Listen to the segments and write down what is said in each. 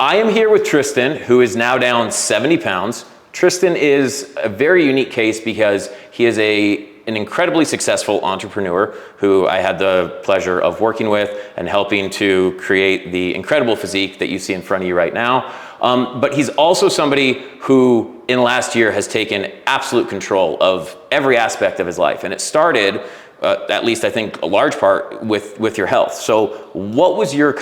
I am here with Trystan, who is now down 70 pounds. Trystan is a very unique case because he is an incredibly successful entrepreneur who I had the pleasure of working with and helping to create the incredible physique that you see in front of you right now. But he's also somebody who in the last year has taken absolute control of every aspect of his life. And it started, at least I think a large part, with your health. So what was your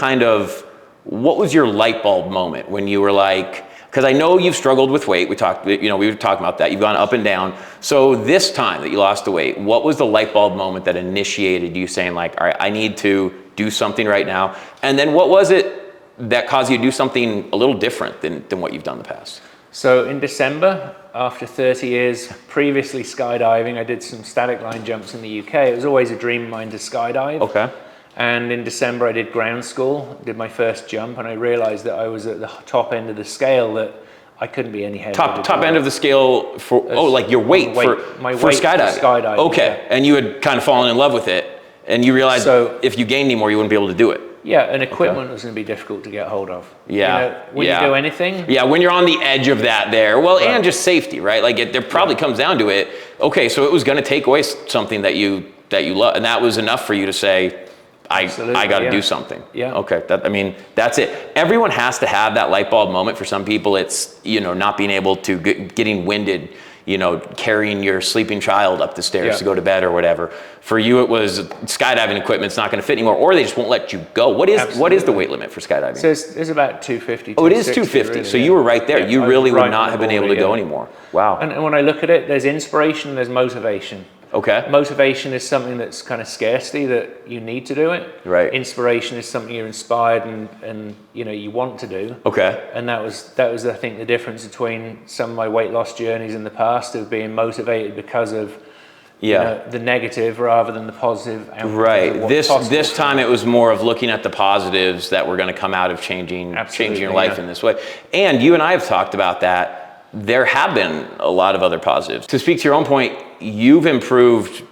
light bulb moment when you were like, because I know you've struggled with weight. We were talking about that. You've gone up and down. So this time that you lost the weight, what was the light bulb moment that initiated you saying like, all right, I need to do something right now? And then what was it that caused you to do something a little different than what you've done in the past? So in December, after 30 years, previously skydiving, I did some static line jumps in the UK. It was always a dream of mine to skydive. Okay. And in December, I did ground school, did my first jump, and I realized that I was at the top end of the scale, that I couldn't be any heavier. Top end of the scale for, like your weight for skydiving. Okay, yeah. And you had kind of fallen in love with it, and you realized if you gained any more, you wouldn't be able to do it. Yeah, and equipment was going to be difficult to get hold of. Yeah. When you do anything. Yeah, when you're on the edge of that there. Well, and just safety, right? Like there probably comes down to it. Okay, so it was going to take away something that you love, and that was enough for you to say, I got to do something. Yeah. Okay. That's it. Everyone has to have that light bulb moment. For some people, it's, not being able to getting winded, carrying your sleeping child up the stairs to go to bed or whatever. For you, it was skydiving equipment's not going to fit anymore, or they just won't let you go. What is the weight limit for skydiving? So it's about 250. Oh, it is 250. Really, so you were right there. Yeah, you really would not have been able to go anymore. Wow. And when I look at it, there's inspiration, there's motivation. Okay. Motivation is something that's kind of scarcity, that you need to do it. Right. Inspiration is something you're inspired and you want to do. Okay. And that was I think the difference between some of my weight loss journeys in the past, of being motivated because of the negative rather than the positive. Right. This time it was more of looking at the positives that were going to come out of changing your life in this way. And you and I have talked about that. There have been a lot of other positives. To speak to your own point, you've improved,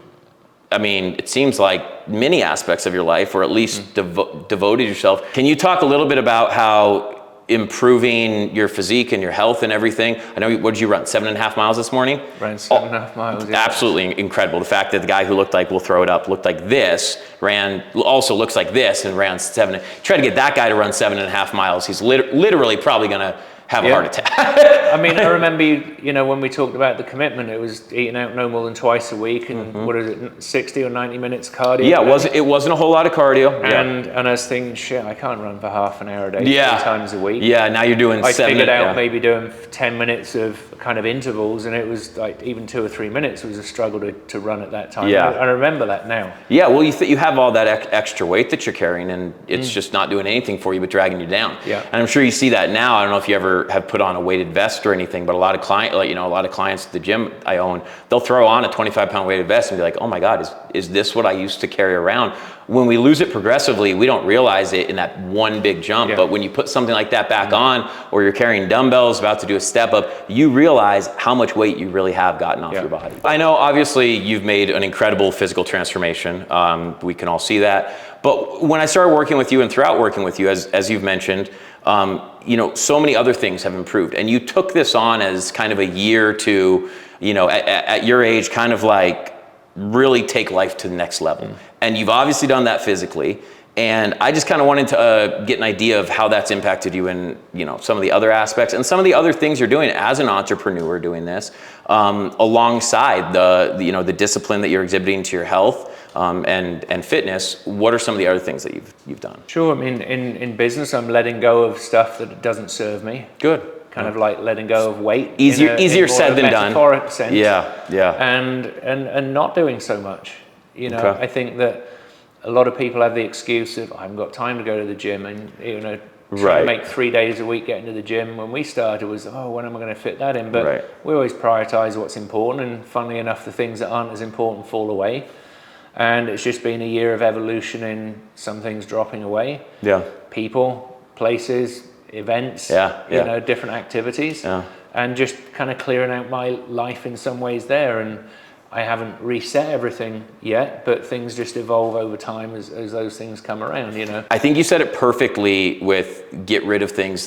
it seems like many aspects of your life, or at least devoted yourself. Can you talk a little bit about how improving your physique and your health and everything? I know, what did you run, 7.5 miles this morning? Ran 7.5 miles. Yeah. Absolutely incredible. The fact that the guy who looked like, we'll throw it up, looked like this, also looks like this and ran try to get that guy to run 7.5 miles. He's literally probably gonna have a heart attack. I remember, when we talked about the commitment, it was eating out no more than twice a week, and what is it, 60 or 90 minutes cardio? Yeah, it wasn't a whole lot of cardio. And I was thinking, shit, I can't run for half an hour a day 3 times a week. Yeah, now you're doing I figured out maybe doing 10 minutes of kind of intervals, and it was like even 2 or 3 minutes was a struggle to run at that time. Yeah. I remember that now. Yeah, well, you have all that extra weight that you're carrying, and it's just not doing anything for you but dragging you down. Yeah. And I'm sure you see that now. I don't know if you ever have put on a weighted vest or anything, but a lot of clients at the gym I own, they'll throw on a 25-pound weighted vest and be like, oh my God, is this what I used to carry around? When we lose it progressively, we don't realize it in that one big jump. But when you put something like that back on, or you're carrying dumbbells, about to do a step up, you realize how much weight you really have gotten off your body. I know, obviously, you've made an incredible physical transformation. We can all see that. But when I started working with you and throughout working with you, as you've mentioned, so many other things have improved. And you took this on as kind of a year to, at your age, kind of like really take life to the next level. And you've obviously done that physically. And I just kind of wanted to get an idea of how that's impacted you in, some of the other aspects and some of the other things you're doing as an entrepreneur doing this, alongside the discipline that you're exhibiting to your health and fitness. What are some of the other things that you've done? Sure. In business, I'm letting go of stuff that doesn't serve me. Good. Kind of like letting go of weight. Easier said than done. Metaphoric sense. Yeah. And not doing so much. I think that a lot of people have the excuse of, I haven't got time to go to the gym, and try to make 3 days a week getting to the gym. When we started, was, when am I going to fit that in? But we always prioritize what's important, and funnily enough, the things that aren't as important fall away. And it's just been a year of evolution in some things dropping away. Yeah. People, places, events, different activities, and just kind of clearing out my life in some ways there. And I haven't reset everything yet, but things just evolve over time as those things come around, you know. I think you said it perfectly with I've gotten rid of things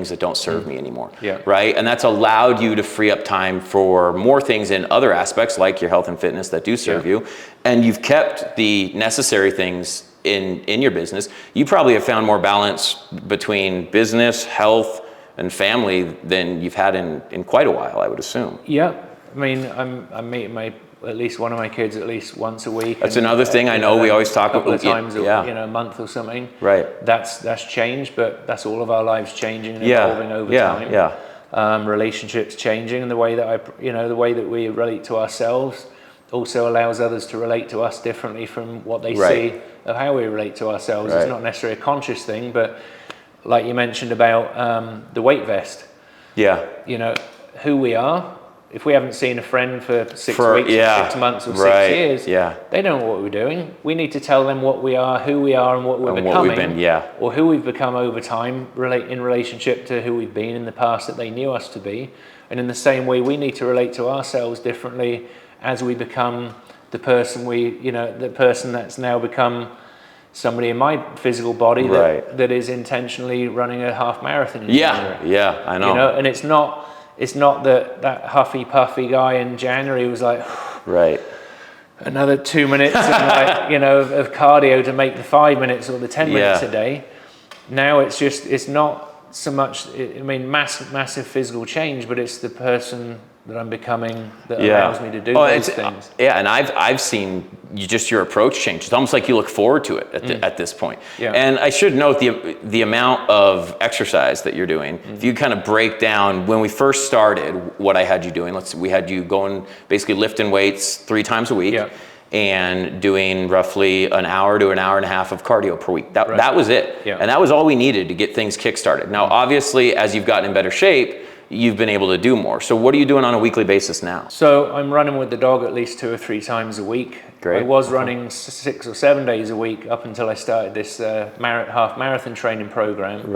that don't serve me anymore. Yeah. Right? And that's allowed you to free up time for more things in other aspects like your health and fitness that do serve you. And you've kept the necessary things in your business. You probably have found more balance between business, health, and family than you've had in quite a while, I would assume. Yeah. I mean, I'm meeting at least one of my kids at least once a week. That's another thing I know we always talk about. A couple of times a month or something. Right. That's changed, but that's all of our lives changing and evolving over time. Relationships changing, and the way that we relate to ourselves also allows others to relate to us differently from what they see of how we relate to ourselves. It's not necessarily a conscious thing, but like you mentioned about the weight vest. Yeah. You know, who we are. If we haven't seen a friend for 6 weeks, or 6 months, or 6 years, they don't know what we're doing. We need to tell them what we are, who we are, and what we're becoming, or who we've become over time, in relationship to who we've been in the past that they knew us to be. And in the same way, we need to relate to ourselves differently as we become the person the person that's now become somebody in my physical body that is intentionally running a half marathon in January. I know. You know, and it's not that huffy puffy guy in January was like, another 2 minutes of cardio to make the 5 minutes or the 10 minutes a day. Now it's not so much, massive physical change, but it's the person that I'm becoming that allows me to do those things. And I've seen your approach change. It's almost like you look forward to it at this point. And I should note the amount of exercise that you're doing. If you kind of break down when we first started what I had you doing, we had you going basically lifting weights 3 times a week. And doing roughly an hour to an hour and a half of cardio per week. That was it. And that was all we needed to get things kick-started. Now, obviously, as you've gotten in better shape, you've been able to do more. So what are you doing on a weekly basis now? So I'm running with the dog at least 2 or 3 times a week. Great. I was running 6 or 7 days a week up until I started this half marathon training program.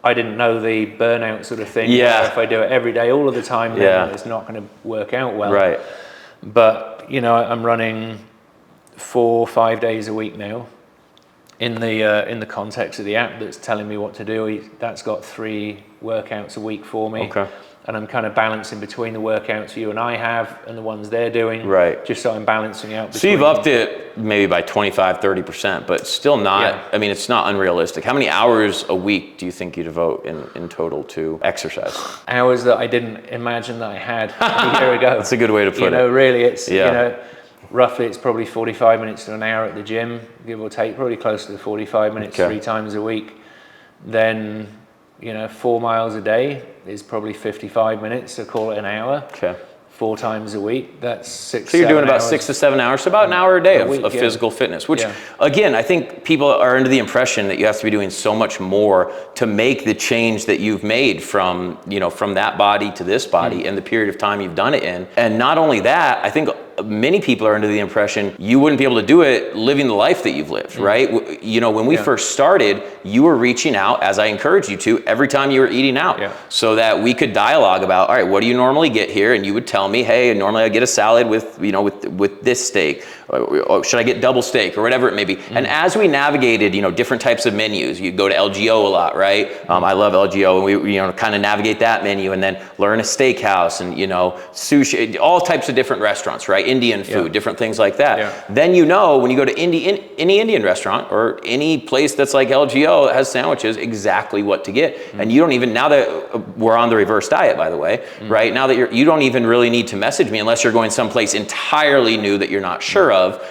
I didn't know the burnout sort of thing. If I do it every day, all of the time, then it's not going to work out well. But I'm running 4 or 5 days a week now. In the context of the app that's telling me what to do, that's got 3 workouts a week for me. And I'm kind of balancing between the workouts you and I have and the ones they're doing. Just so I'm balancing out. So you've upped it maybe by 25-30%, but still not, it's not unrealistic. How many hours a week do you think you devote in total to exercise? Hours that I didn't imagine that I had a year ago. That's a good way to put it. Really, it's, roughly it's probably 45 minutes to an hour at the gym, give or take, probably close to the 45 minutes 3 times a week. Then, 4 miles a day is probably 55 minutes, so call it an hour. 4 times a week, that's 6. So you're doing about 6 to 7 hours, so about an hour a day of physical fitness, which again, I think people are under the impression that you have to be doing so much more to make the change that you've made from that body to this body in the period of time you've done it in. And not only that, I think many people are under the impression you wouldn't be able to do it living the life that you've lived, right? When we first started, you were reaching out, as I encouraged you to, every time you were eating out, so that we could dialogue about, all right, what do you normally get here? And you would tell me, hey, normally I get a salad with this steak, or should I get double steak, or whatever it may be. And as we navigated, different types of menus, you go to LGO a lot, right? I love LGO, and we kind of navigate that menu, and then learn a steakhouse, and sushi, all types of different restaurants, right? Indian food, different things like that. Then when you go to any Indian restaurant or any place that's like LGO that has sandwiches, exactly what to get. And you don't even, now that we're on the reverse diet, by the way, right? Now that you don't even really need to message me unless you're going someplace entirely new that you're not sure of.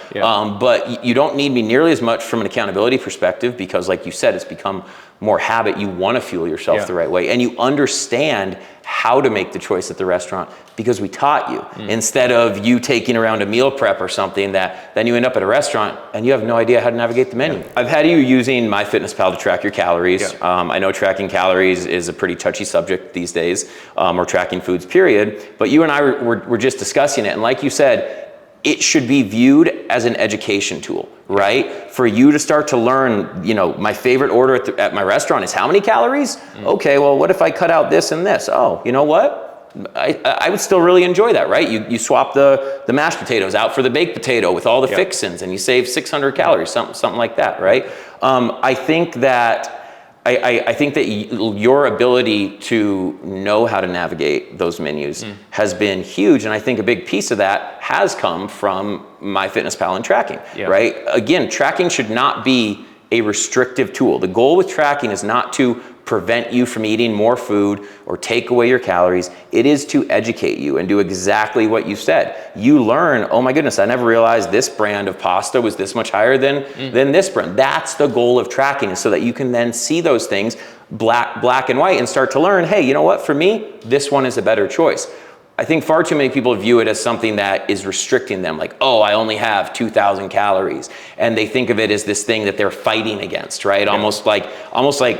But you don't need me nearly as much from an accountability perspective because, like you said, it's become more habit. You want to fuel yourself the right way, and you understand how to make the choice at the restaurant because we taught you, instead of you taking around a meal prep or something that then you end up at a restaurant and you have no idea how to navigate the menu. I've had you using MyFitnessPal to track your calories. I know tracking calories is a pretty touchy subject these days, or tracking foods, period. But you and I were just discussing it, and like you said, it should be viewed as an education tool, right? For you to start to learn, my favorite order at my restaurant is how many calories? Okay, well, what if I cut out this and this? Oh, you know what? I would still really enjoy that, right? You swap the mashed potatoes out for the baked potato with all the fixins, and you save 600 calories, something like that, right? I think that your ability to know how to navigate those menus has been huge, and I think a big piece of that has come from MyFitnessPal and tracking, right? Again, tracking should not be a restrictive tool. The goal with tracking is not to prevent you from eating more food or take away your calories. It is to educate you and do exactly what you said. You learn, oh my goodness, I never realized this brand of pasta was this much higher than this brand. That's the goal of tracking, is so that you can then see those things black and white and start to learn, hey, you know what, for me, this one is a better choice. I think far too many people view it as something that is restricting them, like, oh, I only have 2,000 calories. And they think of it as this thing that they're fighting against, right? Yeah. Almost like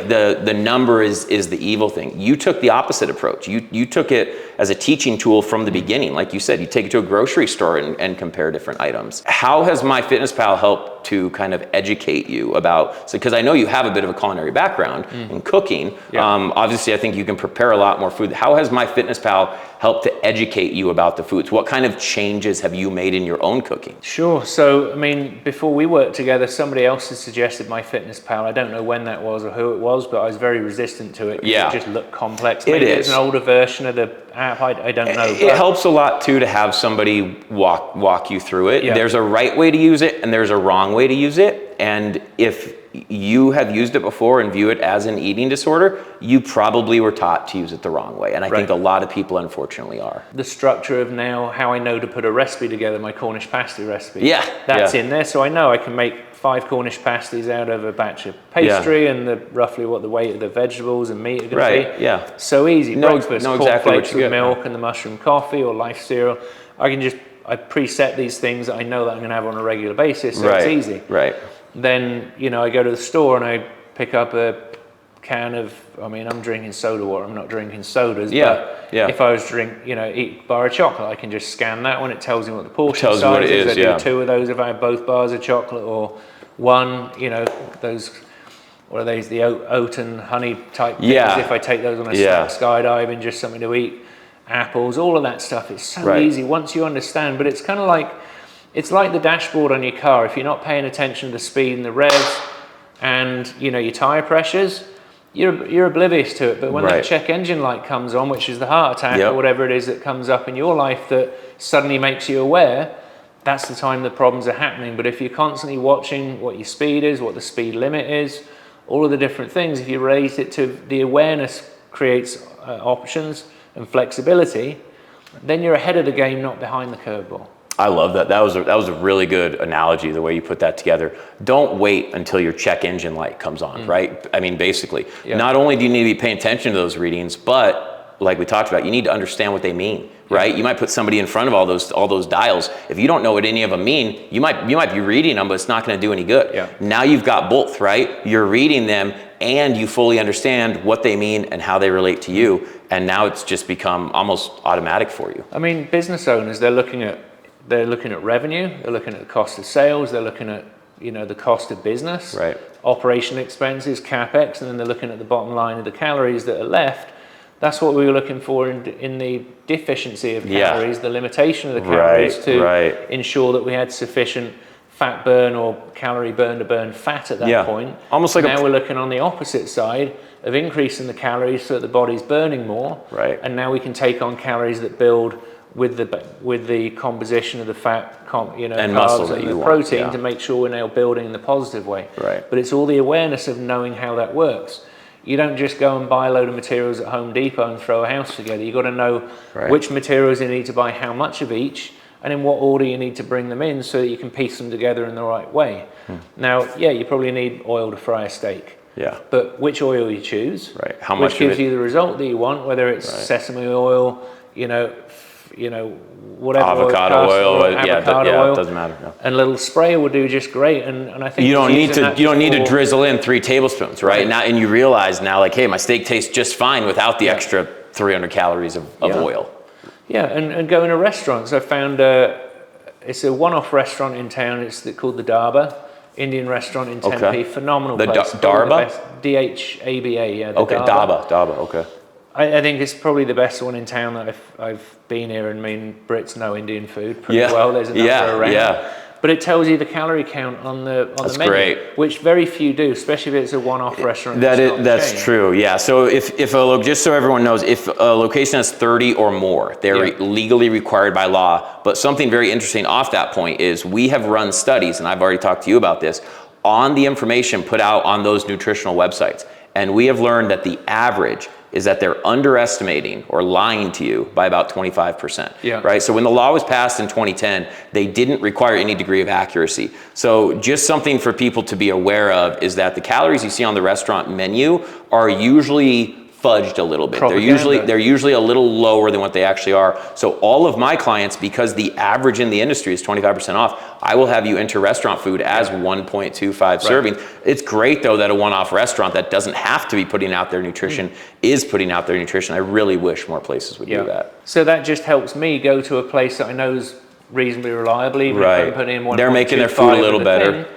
the number is the evil thing. You took the opposite approach. You took it as a teaching tool from the beginning. Like you said, you take it to a grocery store and compare different items. How has MyFitnessPal helped to kind of educate you about, because I know you have a bit of a culinary background in cooking. Yeah. Obviously, I think you can prepare a lot more food. How has MyFitnessPal helped to educate you about the foods? What kind of changes have you made in your own cooking? Sure. So, I mean, before we worked together, somebody else has suggested MyFitnessPal. I don't know when that was or who it was, but I was very resistant to it. Yeah. It just looked complex. Maybe it's an older version of the app. I don't know. It helps a lot too to have somebody walk you through it. Yeah. There's a right way to use it and there's a wrong way to use it. And if you have used it before and view it as an eating disorder, you probably were taught to use it the wrong way. And I think a lot of people unfortunately are. The structure of now how I know to put a recipe together, my Cornish pasty recipe. That's in there. So I know I can make 5 Cornish pasties out of a batch of pastry and roughly what the weight of the vegetables and meat are going to be. Yeah. So easy. Breakfast, cornflakes with milk and the mushroom coffee or life cereal. I preset these things that I know that I'm going to have on a regular basis. So it's easy. Right. Then, I go to the store and I pick up a can of, I'm drinking soda water. I'm not drinking sodas. But if I was eat a bar of chocolate, I can just scan that one. It tells me what the portion size is. I do 2 of those if I have both bars of chocolate, or 1, those, what are these, the oat and honey type things. If I take those on a skydiving, just something to eat, apples, all of that stuff. It's so easy once you understand, but it's kind of like, it's like the dashboard on your car. If you're not paying attention to the speed and the revs and your tire pressures, you're oblivious to it. But when that check engine light comes on, which is the heart attack or whatever it is that comes up in your life that suddenly makes you aware, that's the time the problems are happening. But if you're constantly watching what your speed is, what the speed limit is, all of the different things, if you raise it to the awareness creates options and flexibility, then you're ahead of the game, not behind the curveball. I love that. That was a really good analogy, the way you put that together. Don't wait until your check engine light comes on, right? I mean, basically, not only do you need to be paying attention to those readings, but like we talked about, you need to understand what they mean, right? You might put somebody in front of all those dials. If you don't know what any of them mean, you might be reading them, but it's not going to do any good. Now you've got both, right? You're reading them and you fully understand what they mean and how they relate to you. And now it's just become almost automatic for you. I mean, business owners, they're looking at revenue, they're looking at the cost of sales, they're looking at the cost of business, operational expenses, capex, and then they're looking at the bottom line of the calories that are left. That's what we were looking for in the deficiency of calories, the limitation of the calories to ensure that we had sufficient fat burn or calorie burn to burn fat at that point. Almost like now we're looking on the opposite side of increasing the calories so that the body's burning more, and now we can take on calories that build with the composition of the fat, and carbs and the protein to make sure we're now building in the positive way. But it's all the awareness of knowing how that works. You don't just go and buy a load of materials at Home Depot and throw a house together. You've got to know which materials you need to buy, how much of each, and in what order you need to bring them in so that you can piece them together in the right way. Now, you probably need oil to fry a steak. But which oil you choose, how much which gives you the result that you want, whether it's sesame oil, whatever avocado oil, oil, it doesn't matter. And a little sprayer will do just great. And I think you don't need to drizzle in 3 tablespoons, right? Now, and you realize now, like, hey, my steak tastes just fine without the extra 300 calories of oil. And going to restaurants. I found it's a one-off restaurant in town. It's called the Dhaba, Indian restaurant in Tempe. Phenomenal place. Dharba? DHABA, Dhaba. Okay. I think it's probably the best one in town that I've been here. And I mean, Brits know Indian food pretty well. There's a number around. Yeah. But it tells you the calorie count on the menu, great. which very few do, especially if it's a one-off restaurant. That's true. Yeah. So if just so everyone knows, if a location has 30 or more, they're legally required by law. But something very interesting off that point is we have run studies, and I've already talked to you about this, on the information put out on those nutritional websites, and we have learned that the average is that they're underestimating or lying to you by about 25%. Right? So when the law was passed in 2010, they didn't require any degree of accuracy. So just something for people to be aware of is that the calories you see on the restaurant menu are usually fudged a little bit. They're usually a little lower than what they actually are. So all of my clients, because the average in the industry is 25% off, I will have you enter restaurant food as 1.25 servings. It's great though that a one-off restaurant that doesn't have to be putting out their nutrition is putting out their nutrition. I really wish more places would do that. So that just helps me go to a place that I know is reasonably reliably. Right. They're making their food a little better.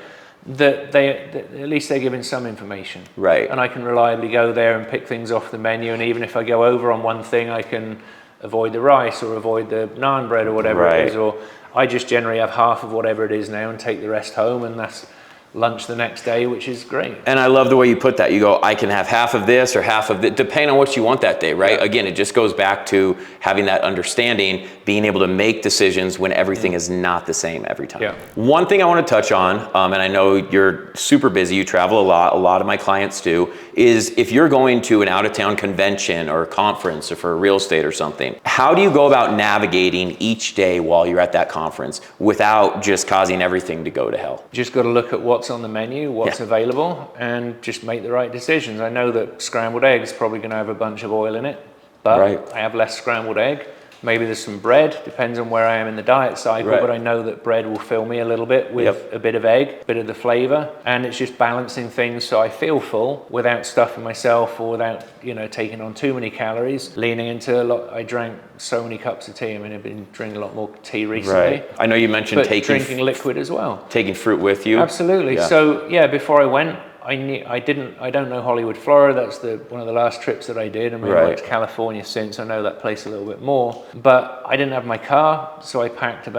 That at least they're giving some information. Right. And I can reliably go there and pick things off the menu, and even if I go over on one thing, I can avoid the rice or avoid the naan bread or whatever it is, or I just generally have half of whatever it is now and take the rest home, and that's lunch the next day, which is great. And I love the way you put that. You go, I can have half of this or half of that, depending on what you want that day, right? Again, it just goes back to having that understanding, being able to make decisions when everything is not the same every time. One thing I want to touch on, and I know you're super busy, you travel a lot of my clients do, is if you're going to an out-of-town convention or a conference or for real estate or something, how do you go about navigating each day while you're at that conference without just causing everything to go to hell? Just got to look at what's on the menu, what's available, and just make the right decisions. I know that scrambled eggs probably going to have a bunch of oil in it, but I have less scrambled egg. Maybe there's some bread, depends on where I am in the diet cycle, but I know that bread will fill me a little bit with a bit of egg, a bit of the flavor, and it's just balancing things so I feel full without stuffing myself or without, taking on too many calories, leaning into a lot. I drank so many cups of tea. I mean, I've been drinking a lot more tea recently. I know you mentioned drinking liquid as well. Taking fruit with you. Absolutely. So before I went, I don't know Hollywood, Florida. That's one of the last trips that I did. I mean, I went to California since. I know that place a little bit more. But I didn't have my car, so I packed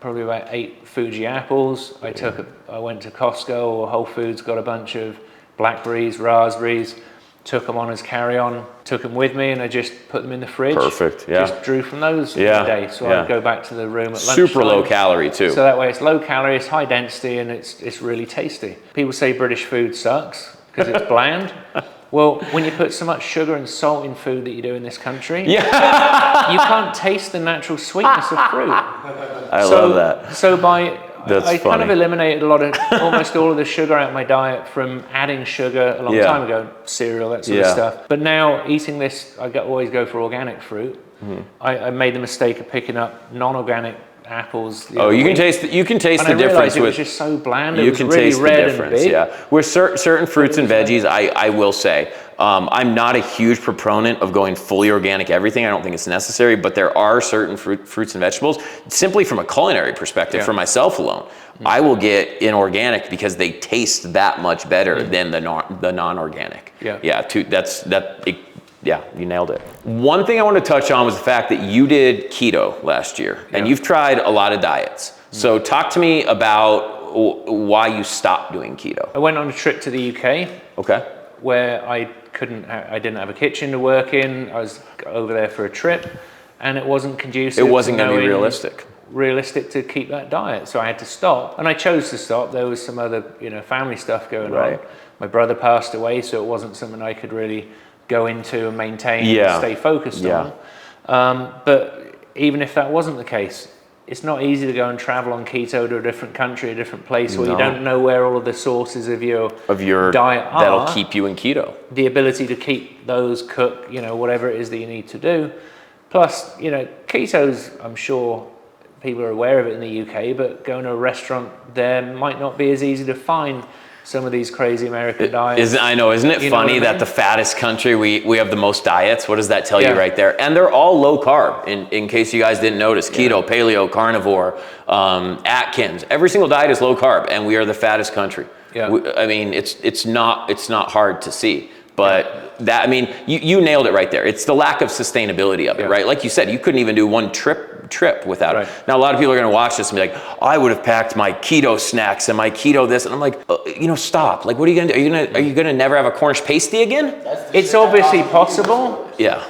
probably about 8 Fuji apples. I went to Costco or Whole Foods, got a bunch of blackberries, raspberries, took them on as carry-on, took them with me, and I just put them in the fridge. Perfect, Just drew from those every day. So I'd go back to the room at lunchtime. Super low calorie too. So that way it's low calorie, it's high density, and it's really tasty. People say British food sucks because it's bland. Well, when you put so much sugar and salt in food that you do in this country, you can't taste the natural sweetness of fruit. I love that. So I kind of eliminated almost all of the sugar out of my diet from adding sugar a long time ago, cereal, that sort of stuff. But now eating this, I always go for organic fruit. I made the mistake of picking up non-organic apples. You can taste the difference. It was just so bland. You can taste the difference. With certain fruits and veggies, I will say, I'm not a huge proponent of going fully organic everything. I don't think it's necessary, but there are certain fruits and vegetables, simply from a culinary perspective, for myself alone, I will get inorganic because they taste that much better than the non-organic. You nailed it. One thing I want to touch on was the fact that you did keto last year, and you've tried a lot of diets. So talk to me about why you stopped doing keto. I went on a trip to the UK. Okay. Where I didn't have a kitchen to work in. I was over there for a trip, and it wasn't conducive. It wasn't going to be realistic to keep that diet, so I had to stop, and I chose to stop. There was some other family stuff going on. My brother passed away, so it wasn't something I could really go into and maintain and stay focused on. But even if that wasn't the case, it's not easy to go and travel on keto to a different country, a different place where you don't know where all of the sources of your diet are. That'll keep you in keto. The ability to keep those, cook, whatever it is that you need to do. Plus, keto's, I'm sure people are aware of it in the UK, but going to a restaurant there might not be as easy to find some of these crazy American diets. Isn't it funny that the fattest country, we have the most diets? What does that tell you right there? And they're all low carb, in case you guys didn't notice. Keto, paleo, carnivore, Atkins, every single diet is low carb, and we are the fattest country. I mean, it's not hard to see. But that, I mean, you nailed it right there. It's the lack of sustainability of it, right? Like you said, you couldn't even do one trip without it. Now, a lot of people are going to watch this and be like, I would have packed my keto snacks and my keto this. And I'm like, stop. Like, what are you going to do? Are you going to never have a Cornish pasty again? It's obviously possible. Yeah.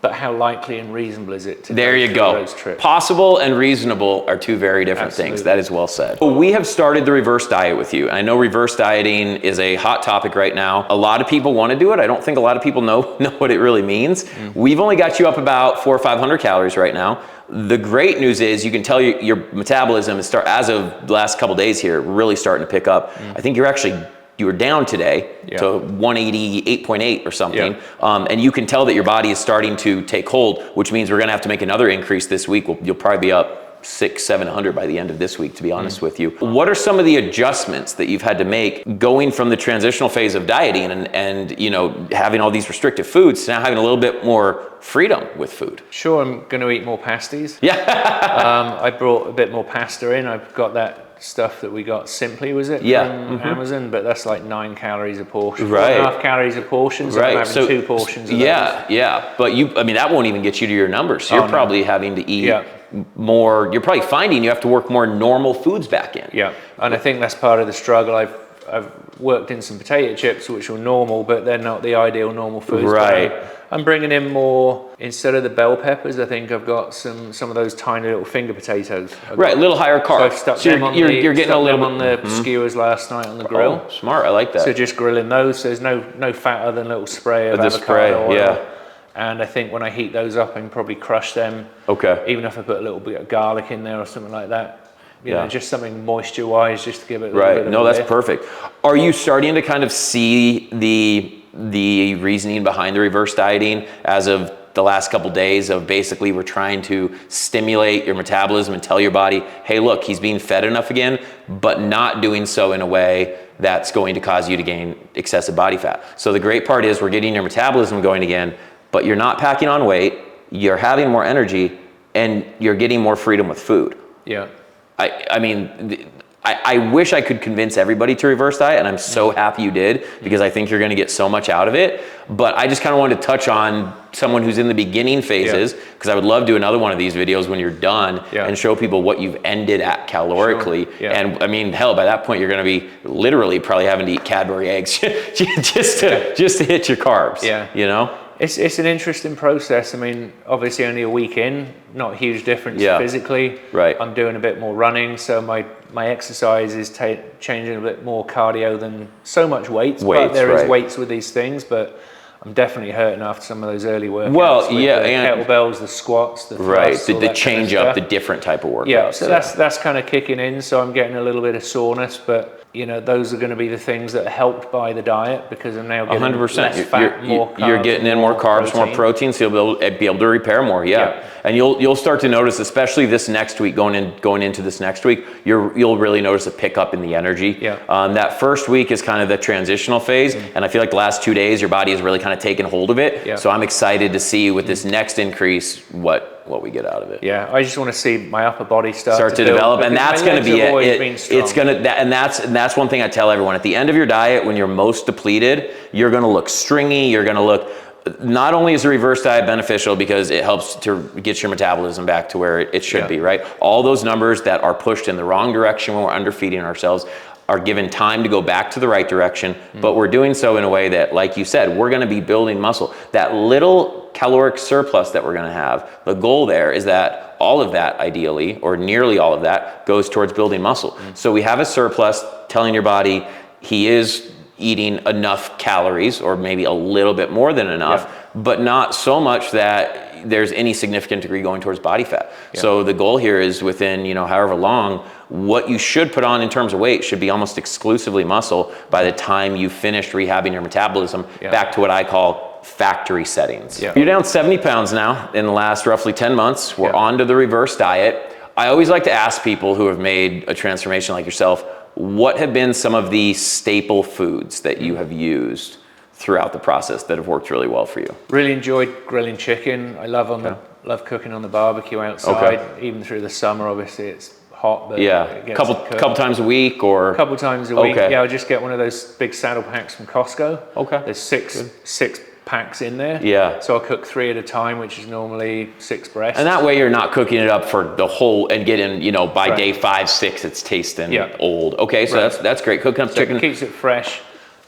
But how likely and reasonable is it to there you go. Those trips? Possible and reasonable are two very different things. That is well said. So we have started the reverse diet with you. I know reverse dieting is a hot topic right now. A lot of people want to do it. I don't think a lot of people know what it really means. We've only got you up about 400 or 500 calories right now. The great news is you can tell your metabolism is as of the last couple days here, really starting to pick up. I think you were down today to 188.8 or something. And you can tell that your body is starting to take hold, which means we're going to have to make another increase this week. You'll probably be up 600-700 by the end of this week, to be honest with you. What are some of the adjustments that you've had to make going from the transitional phase of dieting and having all these restrictive foods to now having a little bit more freedom with food? Sure, I'm going to eat more pasties. Yeah. I brought a bit more pasta in. I've got that stuff that we got Simply, was it? From Amazon, but that's like 9 calories a portion. Right. 4.5 calories a portion, so I'm having 2 portions of those. Yeah. But that won't even get you to your numbers. So you're probably having to eat more. You're probably finding you have to work more normal foods back in. Yeah, and I think that's part of the struggle. I've worked in some potato chips, which were normal, but they're not the ideal normal foods. Right. I'm bringing in more, instead of the bell peppers, I think I've got some of those tiny little finger potatoes. Right, a little higher carb. So I've stuck them you're getting a little on the skewers last night on the grill. Oh, smart, I like that. So just grilling those. So there's no fatter than a little spray of avocado oil. Yeah. And I think when I heat those up, I can probably crush them. Okay. Even if I put a little bit of garlic in there or something like that. You know, just something moisture-wise, just to give it a little bit of no, that's perfect. Are you starting to kind of see the reasoning behind the reverse dieting as of the last couple days of basically we're trying to stimulate your metabolism and tell your body, hey, look, he's being fed enough again, but not doing so in a way that's going to cause you to gain excessive body fat. So the great part is we're getting your metabolism going again, but you're not packing on weight, you're having more energy, and you're getting more freedom with food. Yeah. I mean, I wish I could convince everybody to reverse diet, and I'm so happy you did, because I think you're going to get so much out of it. But I just kind of wanted to touch on someone who's in the beginning phases, because I would love to do another one of these videos when you're done and show people what you've ended at calorically. Sure. And I mean, hell, by that point, you're going to be literally probably having to eat Cadbury eggs just to hit your carbs. Yeah. You know? It's an interesting process. I mean, obviously only a week in, not a huge difference physically. Right. I'm doing a bit more running, so my exercise is changing a bit more cardio than so much weights. But there is weights with these things, but I'm definitely hurting after some of those early workouts. Well, the kettlebells, the squats, the thrusts, the change up, the different type of workouts. Yeah, so that's kind of kicking in. So I'm getting a little bit of soreness, but those are going to be the things that are helped by the diet, because I'm now getting 100%. Less fat, more carbs. You're getting in more carbs, more protein, so you'll be able to repair more. Yeah. And you'll start to notice, especially this next week, going into this next week, you'll really notice a pickup in the energy. Yeah. That first week is kind of the transitional phase, and I feel like the last 2 days your body is really kind of taken hold of it. Yeah. So I'm excited to see with this next increase what we get out of it. Yeah, I just want to see my upper body start to develop, and that's going to be it. It's going to and that's one thing I tell everyone. At the end of your diet, when you're most depleted, you're going to look stringy. You're going to look. Not only is the reverse diet beneficial because it helps to get your metabolism back to where it should be, right? All those numbers that are pushed in the wrong direction when we're underfeeding ourselves are given time to go back to the right direction, but we're doing so in a way that, like you said, we're going to be building muscle. That little caloric surplus that we're going to have, the goal there is that all of that, ideally, or nearly all of that, goes towards building muscle. So we have a surplus telling your body he is eating enough calories, or maybe a little bit more than enough, but not so much that there's any significant degree going towards body fat. So the goal here is within, however long, what you should put on in terms of weight should be almost exclusively muscle by the time you finished rehabbing your metabolism back to what I call factory settings. You're down 70 pounds now in the last roughly 10 months. We're on to the reverse diet. I always like to ask people who have made a transformation like yourself, what have been some of the staple foods that you have used throughout the process that have worked really well for you? Really enjoyed grilling chicken. I love cooking on the barbecue outside, even through the summer. Obviously, it's hot, but Yeah, it gets couple times a week, or a couple times a week. Okay. Yeah, I'll just get one of those big saddle packs from Costco. Okay. There's six packs in there. Yeah. So I'll cook 3 at a time, which is normally 6 breasts. And that way you're not cooking it up for the whole and getting, by Right. day 5, 6, it's tasting Yeah. old. Okay, so Right. that's great. Cooking up So chicken. it keeps it fresh.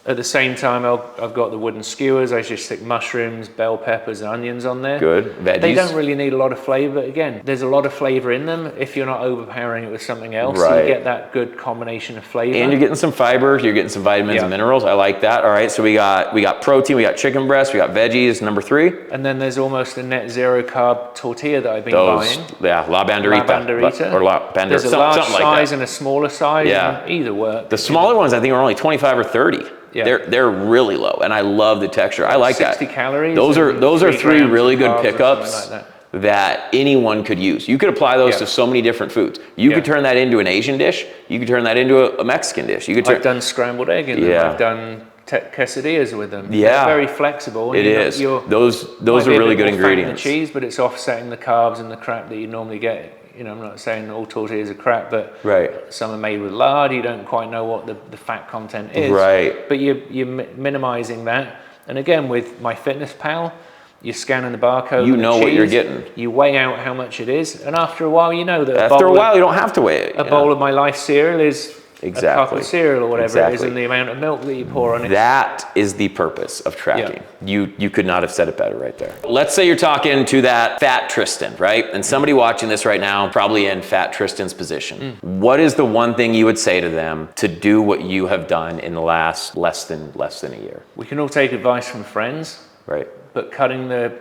At the same time, I've got the wooden skewers. I just stick mushrooms, bell peppers, and onions on there. Good. Veggies. They don't really need a lot of flavor. Again, there's a lot of flavor in them if you're not overpowering it with something else. So Right. you get that good combination of flavor. And you're getting some fiber, you're getting some vitamins and minerals. I like that. All right, so we got protein, we got chicken breast, we got veggies, number 3. And then there's almost a net zero carb tortilla that I've been buying. Yeah, La Banderita. Or La Banderita. There's a large something like size that. and a smaller size. Yeah. And either work. The smaller ones I think are only 25 or 30. Yeah. They're really low, and I love the texture. I like 60 that. calories. Those are 3 grams really of good carbs or pickups something like that anyone could use. You could apply those Yeah. to so many different foods. You could turn that into an Asian dish. You could turn that into a Mexican dish. You could turn. I've done scrambled egg in them. Yeah. I've done quesadillas with them. Yeah. They're very flexible. It is. Those might are be a really bit good more fat in ingredients. the cheese, but it's offsetting the carbs and the crap that you normally get. I'm not saying all tortillas are crap, but Right. some are made with lard. You don't quite know what the fat content is. Right. But you're minimizing that. And again, with MyFitnessPal, you're scanning the barcode. You and the know what you're cheese, getting. You weigh out how much it is, and after a while, you know that. After a while, you don't have to weigh it. A bowl of My Life cereal is a cup Exactly. of cereal or whatever it is, Exactly. and the amount of milk that you pour on it. That is the purpose of tracking. You could not have said it better right there. Let's say you're talking to that fat Trystan, right? And somebody watching this right now, probably in fat Trystan's position. What is the one thing you would say to them to do what you have done in the last less than a year? We can all take advice from friends, Right. but cutting the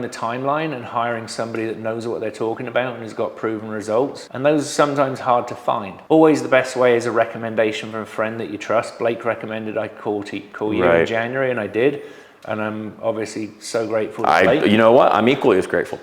timeline and hiring somebody that knows what they're talking about and has got proven results. And those are sometimes hard to find. Always the best way is a recommendation from a friend that you trust. Blake recommended I call you in January, and I did. And I'm obviously so grateful to Blake. You know what? I'm equally as grateful.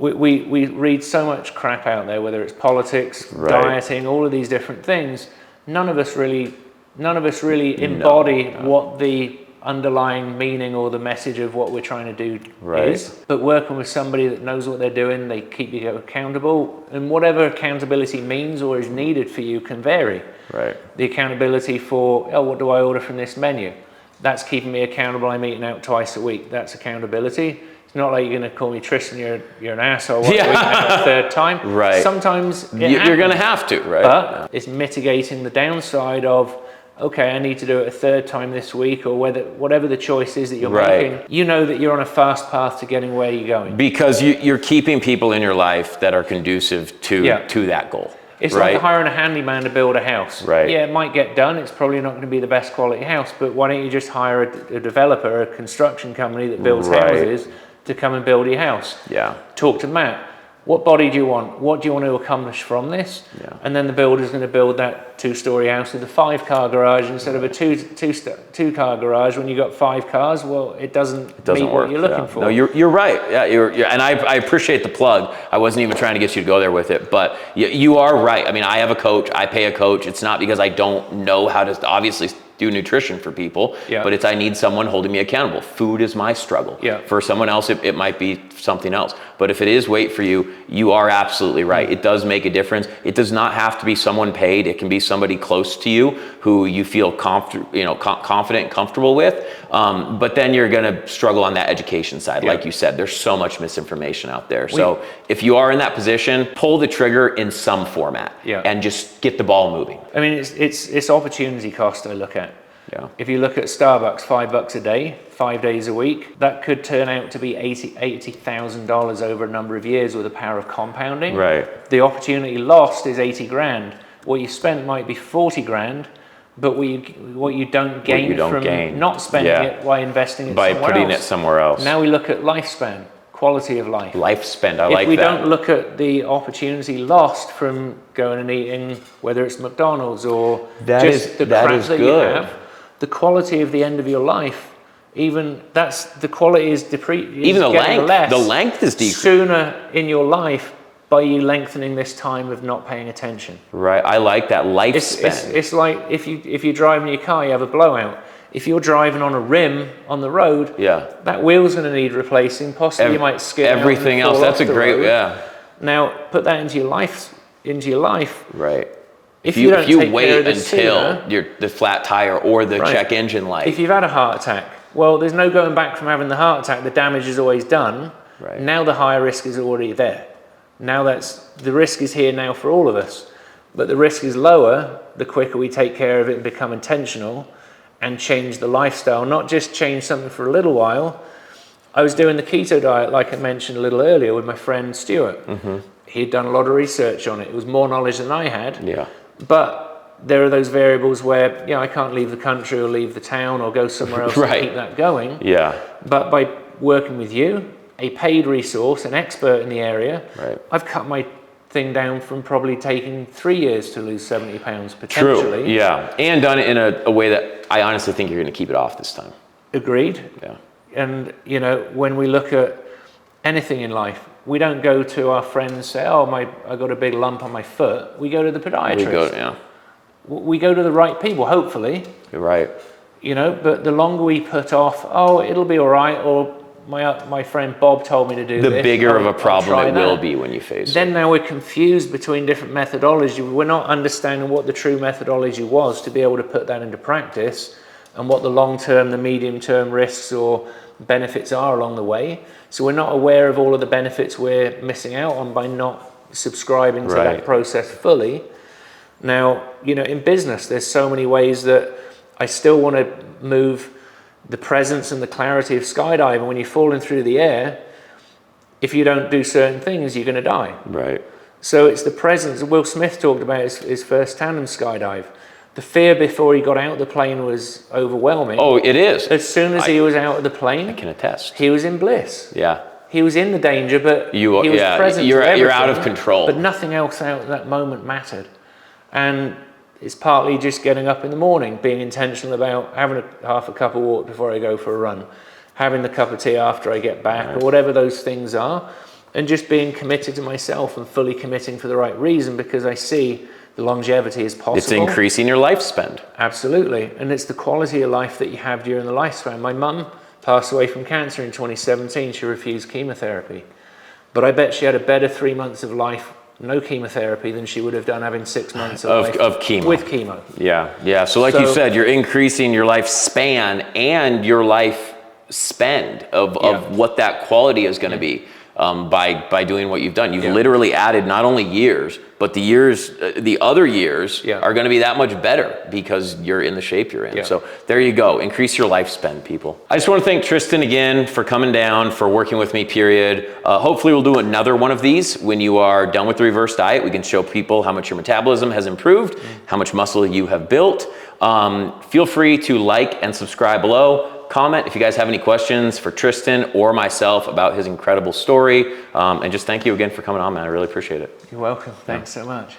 We read so much crap out there, whether it's politics, dieting, all of these different things. None of us really embody what the underlying meaning or the message of what we're trying to do is. But working with somebody that knows what they're doing, they keep you accountable, and whatever accountability means or is needed for you can vary. Right. The accountability for, what do I order from this menu? That's keeping me accountable. I'm eating out twice a week. That's accountability. It's not like you're going to call me Trystan, you're an asshole. What, a third time? Right. Sometimes you're going to have to, right? But it's mitigating the downside of, okay, I need to do it a third time this week, or whatever the choice is that you're making. You know that you're on a fast path to getting where you're going. Because you're keeping people in your life that are conducive to that goal. It's like hiring a handyman to build a house. Right. Yeah, it might get done. It's probably not going to be the best quality house, but why don't you just hire a developer, a construction company that builds houses to come and build your house? Yeah. Talk to Matt. What body do you want? What do you want to accomplish from this? Yeah. And then the builder's going to build that 2-story house with a 5-car garage instead of a two-car garage. When you got 5 cars, well, it doesn't meet work. what you're looking for. No, you're right. Yeah, you're and I appreciate the plug. I wasn't even trying to get you to go there with it, but you are right. I mean, I have a coach. I pay a coach. It's not because I don't know how to obviously do nutrition for people, but it's I need someone holding me accountable. Food is my struggle. For someone else, it might be something else. But if it is weight for you, you are absolutely right. It does make a difference. It does not have to be someone paid. It can be somebody close to you who you feel confident and comfortable with. But then you're going to struggle on that education side. Like you said, there's so much misinformation out there. So if you are in that position, pull the trigger in some format and just get the ball moving. I mean, it's opportunity cost I look at. Yeah. If you look at Starbucks, $5 a day, 5 days a week, that could turn out to be $80,000 over a number of years with the power of compounding. Right. The opportunity lost is 80 grand. What you spent might be 40 grand, but what you don't gain from not spending it by investing it by somewhere putting else. it somewhere else. Now we look at lifespan, quality of life. Lifespan, I like that. If we don't look at the opportunity lost from going and eating, whether it's McDonald's or the crap that you have, the quality of the end of your life, the quality is even the length is decreased sooner in your life by you lengthening this time of not paying attention. Right, I like that lifespan. It's like if you're driving your car, you have a blowout. If you're driving on a rim on the road, that wheel's going to need replacing. Possibly you might skid everything else. That's a great Now put that into your life into your life. Right. If you wait until you're the flat tire or the check engine light. If you've had a heart attack, well, there's no going back from having the heart attack. The damage is always done. Right. Now the higher risk is already there. Now the risk is here now for all of us. But the risk is lower the quicker we take care of it and become intentional and change the lifestyle, not just change something for a little while. I was doing the keto diet, like I mentioned a little earlier, with my friend Stuart. Mm-hmm. He'd done a lot of research on it. It was more knowledge than I had. Yeah. But there are those variables where, I can't leave the country or leave the town or go somewhere else right. to keep that going. Yeah. But by working with you, a paid resource, an expert in the area, right. I've cut my thing down from probably taking 3 years to lose 70 pounds potentially. True, yeah. And done it in a way that I honestly think you're going to keep it off this time. Agreed. Yeah. And, when we look at anything in life, we don't go to our friends and say, I got a big lump on my foot. We go to the podiatrist. We go to the right people, hopefully. You're right. But the longer we put off, it'll be all right, or my friend Bob told me to do this. The bigger of a problem it will be when you face it. Then now we're confused between different methodology. We're not understanding what the true methodology was to be able to put that into practice and what the long-term, the medium-term risks or benefits are along the way. So we're not aware of all of the benefits we're missing out on by not subscribing to that process fully. Now, in business, there's so many ways that I still want to move the presence and the clarity of skydiving. When you're falling through the air, if you don't do certain things, you're going to die. Right. So it's the presence. Will Smith talked about his first tandem skydive. The fear before he got out of the plane was overwhelming. Oh, it is. As soon as he was out of the plane, I can attest. He was in bliss. Yeah. He was in the danger, but he was present. You're out of control. But nothing else out at that moment mattered. And it's partly just getting up in the morning, being intentional about having half a cup of water before I go for a run, having the cup of tea after I get back, or whatever those things are, and just being committed to myself and fully committing for the right reason, because I see the longevity is possible. It's increasing your lifespan. Absolutely. And it's the quality of life that you have during the lifespan. My mum passed away from cancer in 2017. She refused chemotherapy. But I bet she had a better 3 months of life, no chemotherapy, than she would have done having 6 months of chemo. With chemo. Yeah. So you said, you're increasing your lifespan and your life spend of what that quality is going to be. By doing what you've done. You've literally added not only years, but the other years are going to be that much better because you're in the shape you're in. Yeah. So there you go. Increase your lifespan, people. I just want to thank Trystan again for coming down, for working with me, period. Hopefully we'll do another one of these when you are done with the reverse diet. We can show people how much your metabolism has improved, how much muscle you have built. Feel free to like and subscribe below. Comment if you guys have any questions for Trystan or myself about his incredible story. And just thank you again for coming on, man. I really appreciate it. You're welcome. Thanks so much.